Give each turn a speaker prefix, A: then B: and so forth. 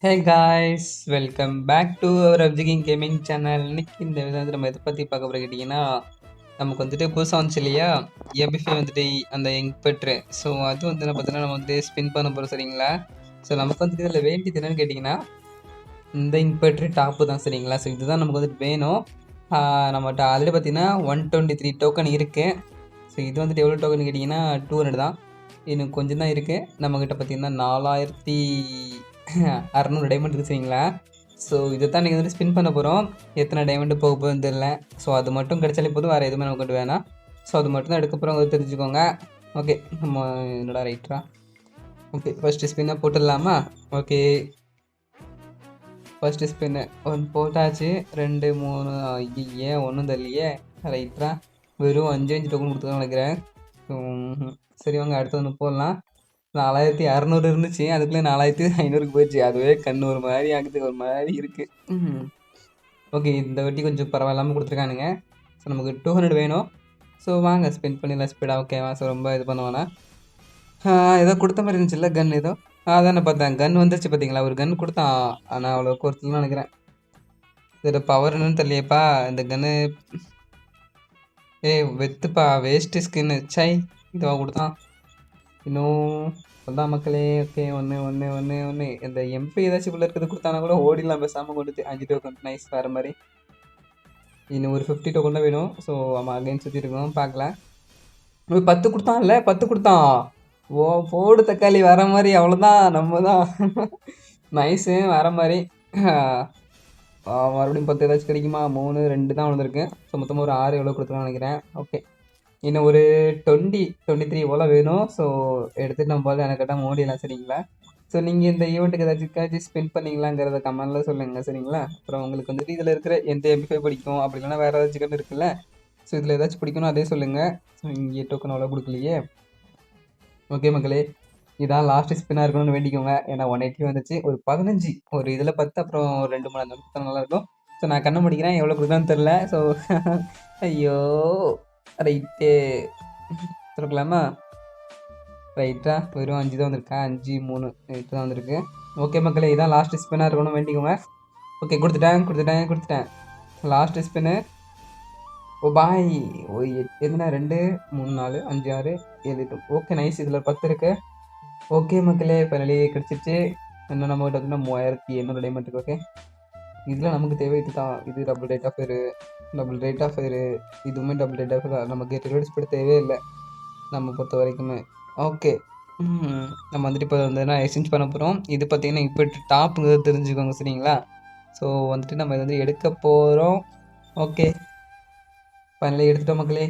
A: Hey guys, welcome back to our அப்ஜிகிங் gaming channel. இன்னைக்கு இந்த விதத்தில் நம்ம எதை பற்றி பார்க்க போகிற கேட்டிங்கன்னா, நமக்கு வந்துட்டு புதுசாக வந்துச்சு இல்லையா, எபிஃபை வந்துட்டு அந்த இங்க் பெட்ரு. ஸோ அது வந்து என்ன பார்த்தீங்கன்னா நம்ம வந்து ஸ்பின் பண்ண போகிறோம், சரிங்களா. ஸோ நமக்கு வந்துட்டு இதில் வேண்டியது என்னன்னு கேட்டிங்கன்னா, இந்த இங்க் பெட்ரு டாப்பு தான், சரிங்களா. ஸோ இதுதான் நமக்கு வந்துட்டு வேணும். நம்மகிட்ட ஆல்ரெடி பார்த்தீங்கன்னா 123 டோக்கன் இருக்குது. ஸோ இது வந்துட்டு எவ்வளோ டோக்கன் கேட்டிங்கன்னா 200 தான். இன்னும் கொஞ்சம் தான் இருக்குது. நம்மக்கிட்ட பார்த்தீங்கன்னா 4600 டைமண்ட் இருக்குது, சரிங்களா. ஸோ இதை தான் நீங்கள் வந்துட்டு ஸ்பின் பண்ண போகிறோம். எத்தனை டைமண்டு போக போகுதுன்னு தெரியல. ஸோ அது மட்டும் கிடைச்சாலே போதும், வேறு எதுவுமே நமக்கு வேணாம். ஸோ அது மட்டும் தான் எடுக்க போகிறோம், தெரிஞ்சுக்கோங்க. ஓகே, நம்ம என்னடா ரைட்டரா. ஓகே, ஃபஸ்ட்டு ஸ்பின்னை போட்டுடலாமா? ஓகே, ஃபஸ்ட்டு ஸ்பின்னு ஒன்று போட்டாச்சு. 2 3 ஐயே ஒன்றும் தெரியலையே. ரைட்டரா, வெறும் 5 டோக்கன் கொடுத்துதான் நினைக்கிறேன். சரி வாங்க, அடுத்து ஒன்று போடலாம். 4600 இருந்துச்சு, அதுக்குள்ளே 4500க்கு போயிடுச்சு. அதுவே கண் ஒரு மாதிரி ஆகுது, ஒரு மாதிரி இருக்குது. ஓகே, இந்த வட்டி கொஞ்சம் பரவாயில்லாமல் கொடுத்துருக்கானுங்க. ஸோ நமக்கு 200 வேணும். ஸோ வாங்க ஸ்பெண்ட் பண்ணிடலாம் ஸ்பீடாக. ஓகேவா? ஸோ ரொம்ப இது பண்ணுவேண்ணா. ஏதோ கொடுத்த மாதிரி இருந்துச்சுல்ல கன், ஏதோ அதானே பார்த்தேன். கன் வந்துருச்சு பார்த்தீங்களா, ஒரு கன் கொடுத்தான். ஆனால் அவ்வளோ கோர்த்துலன்னு நினைக்கிறேன். இதோட பவர் என்னன்னு தெரியலையப்பா இந்த கன்னு. வெத்துப்பா, வேஸ்ட்டு ஸ்கின்னு. சை, இதுவாக கொடுத்தான். இன்னும் அதான் மக்களே. ஓகே, ஒன்று ஒன்று ஒன்று ஒன்று இந்த எம்பி ஏதாச்சும் உள்ள இருக்கிறது கொடுத்தானா கூட ஓடிலாம், பேசாமல் கொடுத்து 5 டோக்கன். நைஸ், வேறு மாதிரி. இன்னும் ஒரு 50 டோக்கன் தான் வேணும். ஸோ ஆமாம், அகைன் சுற்றி இருக்கணும், பார்க்கலாம். 10 கொடுத்தான், இல்லை 10 கொடுத்தான். ஓ போடு தக்காளி, வர மாதிரி. அவ்வளோதான், நம்ம தான். நைஸு, வர மாதிரி. மறுபடியும் 10 ஏதாச்சும் கிடைக்குமா? 3 2 தான் வந்திருக்கு. ஸோ மொத்தமாக ஒரு 6 எவ்வளோ கொடுத்துருன்னு நினைக்கிறேன். ஓகே, இன்னும் ஒரு 23 போல் வேணும். ஸோ எடுத்துகிட்டு நம்ம போல் எனக்கு கேட்டால் ஓடிடலாம், சரிங்களா. ஸோ நீங்கள் இந்த ஈவெண்ட்டுக்கு ஏதாச்சும் ஸ்பெண்ட் பண்ணிங்களாங்கிறத கமெண்டில் சொல்லுங்கள், சரிங்களா. அப்புறம் உங்களுக்கு வந்துட்டு இதில் இருக்கிற எந்த எம்பி பிடிக்கும், அப்படி இல்லைன்னா வேறு ஏதாச்சும் கண்டு இருக்குல்ல. ஸோ இதில் ஏதாச்சும் பிடிக்கணும் அதே சொல்லுங்கள். ஸோ இங்கே டோக்கன் அவ்வளோ கொடுக்கலையே. ஓகே மக்களே, இதான் லாஸ்ட் ஸ்பின்னாக இருக்கணும்னு வேண்டிக்கோங்க. ஏன்னா 180 வந்துச்சு. ஒரு 15, ஒரு இதில் 10, அப்புறம் ஒரு 2 3 அந்த கொடுத்தா நல்லாயிருக்கும். ஸோ நான் கண்ணை முடிக்கிறேன், எவ்வளோ கொடுக்குறான்னு தெரில. ஸோ ஐயோ, ரைட்டு கொடுக்கலாமா? ரைட்டா, வெறும் 5 தான் வந்திருக்கா. 5 3 8 தான் வந்திருக்கு. ஓகே மக்களே, இதான் லாஸ்ட் ஸ்பின்னாக இருக்கணும்னு வேண்டிக்கோங்க. ஓகே, கொடுத்துட்டேன். Last spin. ஓ பாய், ஓ எதுனா 2 3 4 5 6 7 8. ஓகே நைஸ், இதில் 10 இருக்கு. ஓகே மக்களே, ஃபைனலி கிடச்சிச்சு. இன்னும் நம்ம கிட்ட வந்து 3800 டைமண்ட். ஓகே, இதில் நமக்கு தேவை இது தான். இது டபுள் ரேட் ஆஃப் ஃபயரு, இதுவுமே டபுள் ரேட் ஆஃப் ஃபயர். நமக்கு ரிலோட் ஸ்பீட் தேவையே இல்லை நம்ம பொறுத்த வரைக்குமே. ஓகே, நம்ம வந்துட்டு இப்போ வந்து நான் எக்ஸ்சேஞ்ச் பண்ண போகிறோம். இது பார்த்தீங்கன்னா இப்போ டாப்புங்கிறது தெரிஞ்சுக்கோங்க, சரிங்களா. ஸோ வந்துட்டு நம்ம இதை வந்து எடுக்க போகிறோம். ஓகே, ஃபைனலி எடுத்துட்டோம் மக்களே.